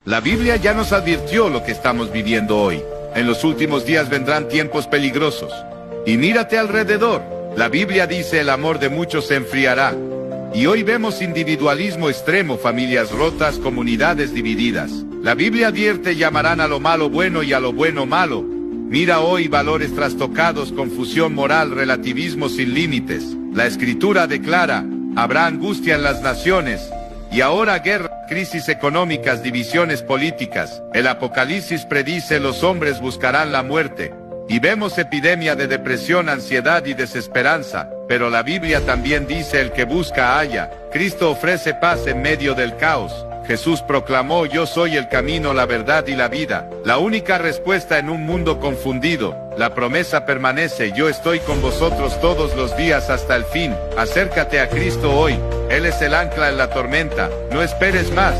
La Biblia ya nos advirtió lo que estamos viviendo hoy. En los últimos días vendrán tiempos peligrosos. Y mírate alrededor. La Biblia dice el amor de muchos se enfriará. Y hoy vemos individualismo extremo, familias rotas, comunidades divididas. La Biblia advierte: llamarán a lo malo bueno y a lo bueno malo. Mira hoy valores trastocados, confusión moral, relativismo sin límites. La Escritura declara: habrá angustia en las naciones. Y ahora guerra, crisis económicas, divisiones políticas. El Apocalipsis predice: los hombres buscarán la muerte. Y vemos epidemia de depresión, ansiedad y desesperanza. Pero la Biblia también dice: el que busca halla. Cristo ofrece paz en medio del caos. Jesús proclamó: yo soy el camino, la verdad y la vida. La única respuesta en un mundo confundido. La promesa permanece: yo estoy con vosotros todos los días hasta el fin. Acércate a Cristo hoy. Él es el ancla en la tormenta. No esperes más.